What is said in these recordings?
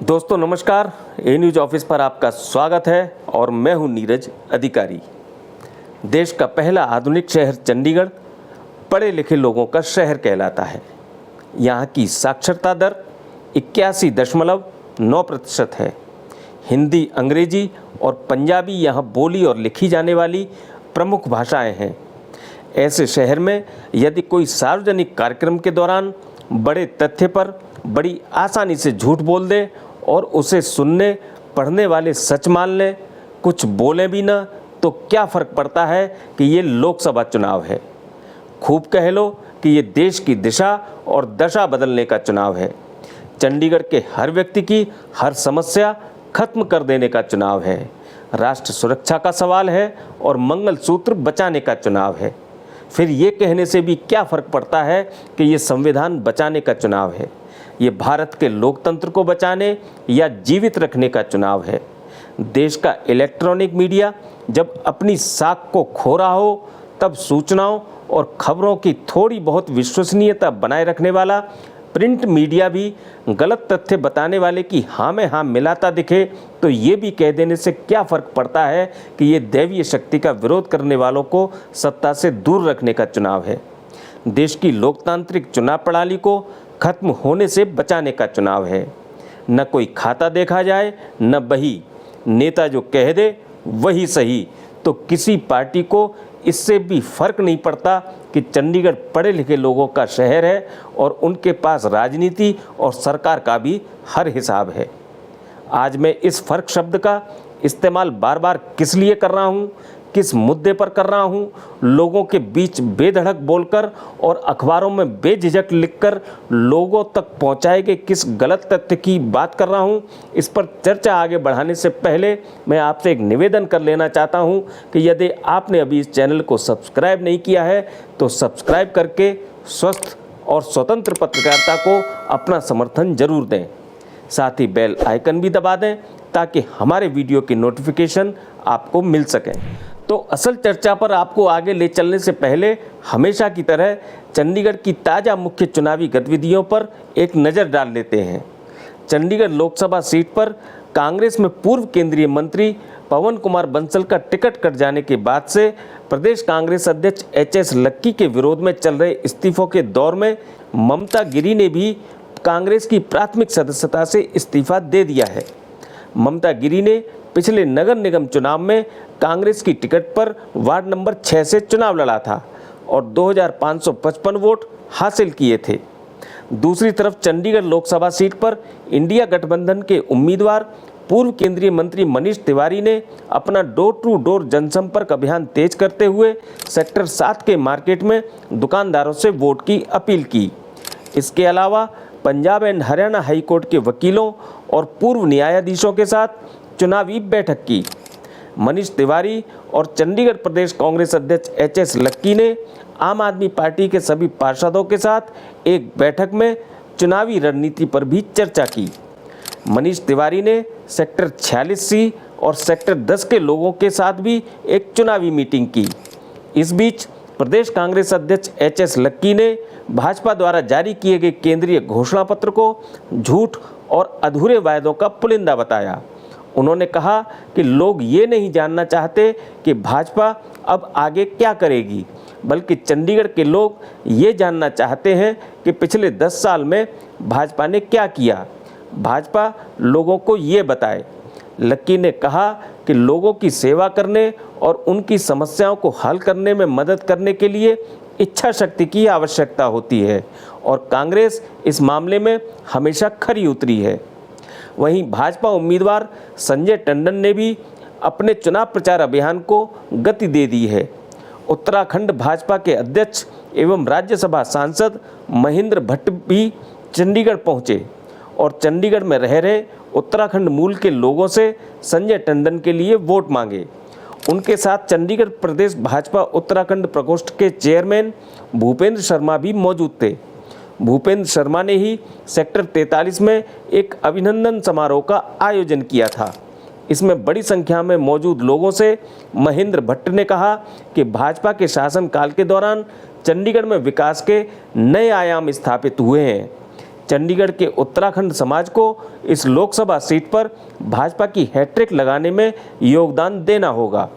दोस्तों नमस्कार, ए news office पर आपका स्वागत है और मैं हूं नीरज अधिकारी। देश का पहला आधुनिक शहर चंडीगढ़ पढ़े लिखे लोगों का शहर कहलाता है। यहां की साक्षरता दर 81.9% है। हिंदी, अंग्रेजी और पंजाबी यहां बोली और लिखी जाने वाली प्रमुख भाषाएं हैं। ऐसे शहर में यदि कोई सार्वजनिक कार्यक्रम के दौरान बड़े तथ्य पर बड़ी आसानी से झूठ बोल दे और उसे सुनने पढ़ने वाले सच मान लें, कुछ बोले भी ना, तो क्या फ़र्क पड़ता है कि ये लोकसभा चुनाव है। खूब कह लो कि ये देश की दिशा और दशा बदलने का चुनाव है। चंडीगढ़ के हर व्यक्ति की हर समस्या खत्म कर देने का चुनाव है। राष्ट्र सुरक्षा का सवाल है और मंगलसूत्र बचाने का चुनाव है। फिर ये कहने से भी क्या फ़र्क पड़ता है कि ये संविधान बचाने का चुनाव है। ये भारत के लोकतंत्र को बचाने या जीवित रखने का चुनाव है। देश का इलेक्ट्रॉनिक मीडिया जब अपनी साख को खो रहा हो, तब सूचनाओं और खबरों की थोड़ी बहुत विश्वसनीयता बनाए रखने वाला प्रिंट मीडिया भी गलत तथ्य बताने वाले की हाँ में हाँ मिलाता दिखे, तो ये भी कह देने से क्या फ़र्क पड़ता है कि ये दैवीय शक्ति का विरोध करने वालों को सत्ता से दूर रखने का चुनाव है। देश की लोकतांत्रिक चुनाव प्रणाली को खत्म होने से बचाने का चुनाव है। न कोई खाता देखा जाए न बही, नेता जो कह दे वही सही। तो किसी पार्टी को इससे भी फर्क नहीं पड़ता कि चंडीगढ़ पढ़े लिखे लोगों का शहर है और उनके पास राजनीति और सरकार का भी हर हिसाब है। आज मैं इस फर्क शब्द का इस्तेमाल बार बार किस लिए कर रहा हूँ, किस मुद्दे पर कर रहा हूँ, लोगों के बीच बेधड़क बोलकर और अखबारों में बेझिझक लिखकर लोगों तक पहुँचाए गए किस गलत तथ्य की बात कर रहा हूँ, इस पर चर्चा आगे बढ़ाने से पहले मैं आपसे एक निवेदन कर लेना चाहता हूँ कि यदि आपने अभी इस चैनल को सब्सक्राइब नहीं किया है तो सब्सक्राइब करके स्वस्थ और स्वतंत्र पत्रकारिता को अपना समर्थन जरूर दें। साथ ही बेल आइकन भी दबा दें ताकि हमारे वीडियो की नोटिफिकेशन आपको मिल सके। तो असल चर्चा पर आपको आगे ले चलने से पहले हमेशा की तरह चंडीगढ़ की ताज़ा मुख्य चुनावी गतिविधियों पर एक नज़र डाल लेते हैं। चंडीगढ़ लोकसभा सीट पर कांग्रेस में पूर्व केंद्रीय मंत्री पवन कुमार बंसल का टिकट कट जाने के बाद से प्रदेश कांग्रेस अध्यक्ष एच.एस. लक्की के विरोध में चल रहे इस्तीफों के दौर में ममता गिरी ने भी कांग्रेस की प्राथमिक सदस्यता से इस्तीफा दे दिया है। ममता गिरी ने पिछले नगर निगम चुनाव में कांग्रेस की टिकट पर वार्ड नंबर 6 से चुनाव लड़ा था और 2555 वोट हासिल किए थे। दूसरी तरफ चंडीगढ़ लोकसभा सीट पर इंडिया गठबंधन के उम्मीदवार पूर्व केंद्रीय मंत्री मनीष तिवारी ने अपना डोर टू डोर जनसंपर्क अभियान तेज करते हुए सेक्टर 7 के मार्केट में दुकानदारों से वोट की अपील की। इसके अलावा पंजाब एंड हरियाणा हाईकोर्ट के वकीलों और पूर्व न्यायाधीशों के साथ चुनावी बैठक की। मनीष तिवारी और चंडीगढ़ प्रदेश कांग्रेस अध्यक्ष एच.एस. लक्की ने आम आदमी पार्टी के सभी पार्षदों के साथ एक बैठक में चुनावी रणनीति पर भी चर्चा की। मनीष तिवारी ने सेक्टर 46C और सेक्टर 10 के लोगों के साथ भी एक चुनावी मीटिंग की। इस बीच प्रदेश कांग्रेस अध्यक्ष एच.एस. लक्की ने भाजपा द्वारा जारी किए गए केंद्रीय घोषणा पत्र को झूठ और अधूरे वायदों का पुलिंदा बताया। उन्होंने कहा कि लोग ये नहीं जानना चाहते कि भाजपा अब आगे क्या करेगी, बल्कि चंडीगढ़ के लोग ये जानना चाहते हैं कि पिछले 10 साल में भाजपा ने क्या किया। भाजपा लोगों को ये बताए। लक्की ने कहा कि लोगों की सेवा करने और उनकी समस्याओं को हल करने में मदद करने के लिए इच्छा शक्ति की आवश्यकता होती है और कांग्रेस इस मामले में हमेशा खरी उतरी है। वहीं भाजपा उम्मीदवार संजय टंडन ने भी अपने चुनाव प्रचार अभियान को गति दे दी है। उत्तराखंड भाजपा के अध्यक्ष एवं राज्यसभा सांसद महेंद्र भट्ट भी चंडीगढ़ पहुंचे और चंडीगढ़ में रह रहे उत्तराखंड मूल के लोगों से संजय टंडन के लिए वोट मांगे। उनके साथ चंडीगढ़ प्रदेश भाजपा उत्तराखंड प्रकोष्ठ के चेयरमैन भूपेंद्र शर्मा भी मौजूद थे। भूपेंद्र शर्मा ने ही सेक्टर 43 में एक अभिनंदन समारोह का आयोजन किया था। इसमें बड़ी संख्या में मौजूद लोगों से महेंद्र भट्ट ने कहा कि भाजपा के शासनकाल के दौरान चंडीगढ़ में विकास के नए आयाम स्थापित हुए हैं। चंडीगढ़ के उत्तराखंड समाज को इस लोकसभा सीट पर भाजपा की हैट्रिक लगाने में योगदान देना होगा।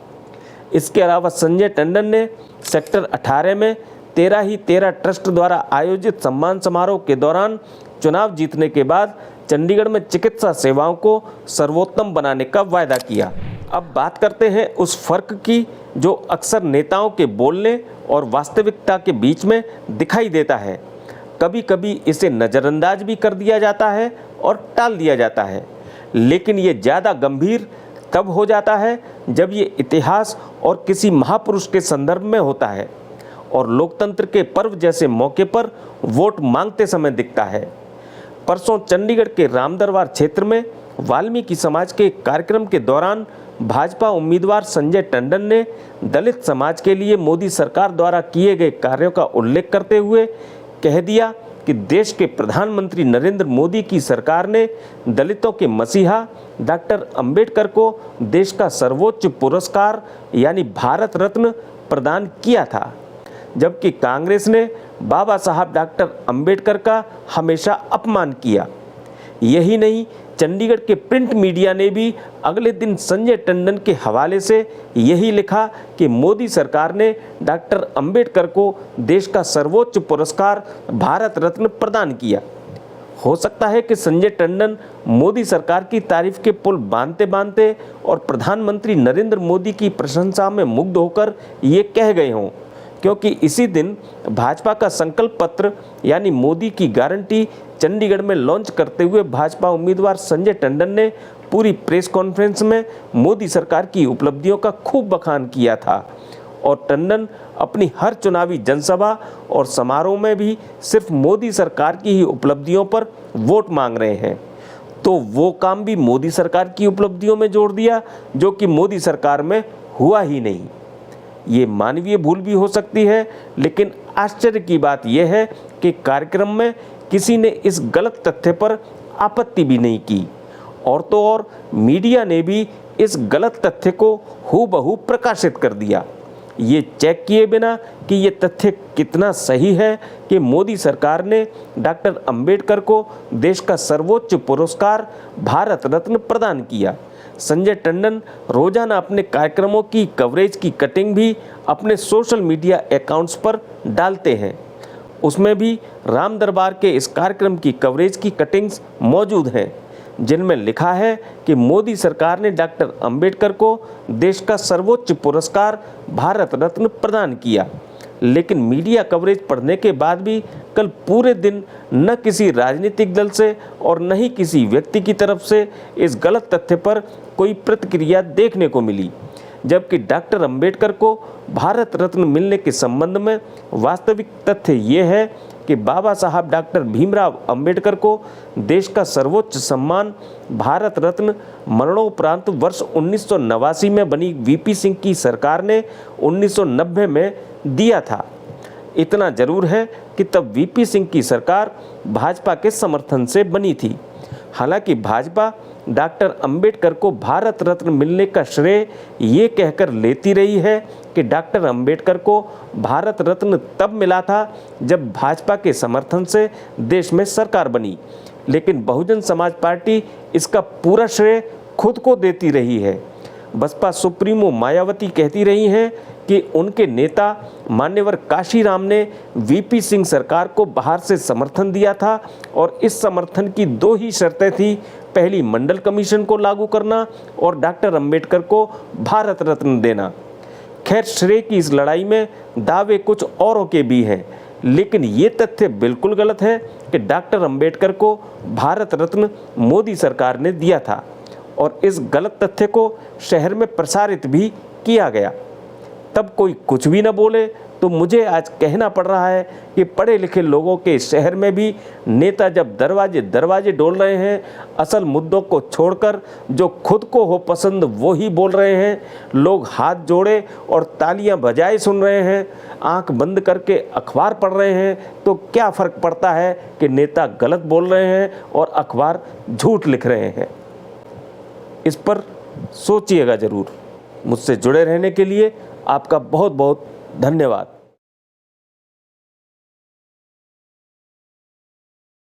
इसके अलावा संजय टंडन ने सेक्टर 18 में 13 ही 13 ट्रस्ट द्वारा आयोजित सम्मान समारोह के दौरान चुनाव जीतने के बाद चंडीगढ़ में चिकित्सा सेवाओं को सर्वोत्तम बनाने का वायदा किया। अब बात करते हैं उस फर्क की जो अक्सर नेताओं के बोलने और वास्तविकता के बीच में दिखाई देता है। कभी कभी इसे नज़रअंदाज भी कर दिया जाता है और टाल दिया जाता है, लेकिन ये ज़्यादा गंभीर तब हो जाता है जब ये इतिहास और किसी महापुरुष के संदर्भ में होता है और लोकतंत्र के पर्व जैसे मौके पर वोट मांगते समय दिखता है। परसों चंडीगढ़ के रामदरबार क्षेत्र में वाल्मीकि समाज के कार्यक्रम के दौरान भाजपा उम्मीदवार संजय टंडन ने दलित समाज के लिए मोदी सरकार द्वारा किए गए कार्यों का उल्लेख करते हुए कह दिया कि देश के प्रधानमंत्री नरेंद्र मोदी की सरकार ने दलितों के मसीहा डॉक्टर अंबेडकर को देश का सर्वोच्च पुरस्कार यानी भारत रत्न प्रदान किया था, जबकि कांग्रेस ने बाबा साहब डॉक्टर अंबेडकर का हमेशा अपमान किया। यही नहीं, चंडीगढ़ के प्रिंट मीडिया ने भी अगले दिन संजय टंडन के हवाले से यही लिखा कि मोदी सरकार ने डॉक्टर अंबेडकर को देश का सर्वोच्च पुरस्कार भारत रत्न प्रदान किया। हो सकता है कि संजय टंडन मोदी सरकार की तारीफ के पुल बांधते बांधते और प्रधानमंत्री नरेंद्र मोदी की प्रशंसा में मुग्ध होकर ये कह गए हों, क्योंकि इसी दिन भाजपा का संकल्प पत्र यानी मोदी की गारंटी चंडीगढ़ में लॉन्च करते हुए भाजपा उम्मीदवार संजय टंडन ने पूरी प्रेस कॉन्फ्रेंस में मोदी सरकार की उपलब्धियों का खूब बखान किया था और टंडन अपनी हर चुनावी जनसभा और समारोह में भी सिर्फ मोदी सरकार की ही उपलब्धियों पर वोट मांग रहे हैं। तो वो काम भी मोदी सरकार की उपलब्धियों में जोड़ दिया जो कि मोदी सरकार में हुआ ही नहीं। ये मानवीय भूल भी हो सकती है, लेकिन आश्चर्य की बात यह है कि कार्यक्रम में किसी ने इस गलत तथ्य पर आपत्ति भी नहीं की और तो और मीडिया ने भी इस गलत तथ्य को हूबहू प्रकाशित कर दिया, ये चेक किए बिना कि ये तथ्य कितना सही है कि मोदी सरकार ने डॉक्टर अंबेडकर को देश का सर्वोच्च पुरस्कार भारत रत्न प्रदान किया। संजय टंडन रोजाना अपने कार्यक्रमों की कवरेज की कटिंग भी अपने सोशल मीडिया अकाउंट्स पर डालते हैं। उसमें भी राम दरबार के इस कार्यक्रम की कवरेज की कटिंग्स मौजूद हैं, जिनमें लिखा है कि मोदी सरकार ने डॉक्टर अंबेडकर को देश का सर्वोच्च पुरस्कार भारत रत्न प्रदान किया। लेकिन मीडिया कवरेज पढ़ने के बाद भी कल पूरे दिन न किसी राजनीतिक दल से और न ही किसी व्यक्ति की तरफ से इस गलत तथ्य पर कोई प्रतिक्रिया देखने को मिली, जबकि डॉक्टर अंबेडकर को भारत रत्न मिलने के संबंध में वास्तविक तथ्य ये है कि बाबा साहब डॉक्टर भीमराव अंबेडकर को देश का सर्वोच्च सम्मान भारत रत्न मरणोपरांत वर्ष 1989 में बनी वीपी सिंह की सरकार ने 1990 में दिया था। इतना जरूर है कि तब वीपी सिंह की सरकार भाजपा के समर्थन से बनी थी। हालांकि भाजपा डॉक्टर अंबेडकर को भारत रत्न मिलने का श्रेय ये कहकर लेती रही है कि डॉक्टर अंबेडकर को भारत रत्न तब मिला था जब भाजपा के समर्थन से देश में सरकार बनी, लेकिन बहुजन समाज पार्टी इसका पूरा श्रेय खुद को देती रही है। बसपा सुप्रीमो मायावती कहती रही हैं कि उनके नेता मान्यवर काशीराम ने वीपी सिंह सरकार को बाहर से समर्थन दिया था और इस समर्थन की दो ही शर्तें थी, पहली मंडल कमीशन को लागू करना और डॉक्टर अंबेडकर को भारत रत्न देना। खैर, श्रेय की इस लड़ाई में दावे कुछ औरों के भी हैं, लेकिन ये तथ्य बिल्कुल गलत है कि डॉक्टर अंबेडकर को भारत रत्न मोदी सरकार ने दिया था और इस गलत तथ्य को शहर में प्रसारित भी किया गया। तब कोई कुछ भी न बोले तो मुझे आज कहना पड़ रहा है कि पढ़े लिखे लोगों के शहर में भी नेता जब दरवाजे दरवाजे डोल रहे हैं, असल मुद्दों को छोड़कर जो खुद को हो पसंद वो ही बोल रहे हैं, लोग हाथ जोड़े और तालियां बजाए सुन रहे हैं, आंख बंद करके अखबार पढ़ रहे हैं, तो क्या फ़र्क पड़ता है कि नेता गलत बोल रहे हैं और अखबार झूठ लिख रहे हैं। इस पर सोचिएगा ज़रूर। मुझसे जुड़े रहने के लिए आपका बहुत बहुत धन्यवाद।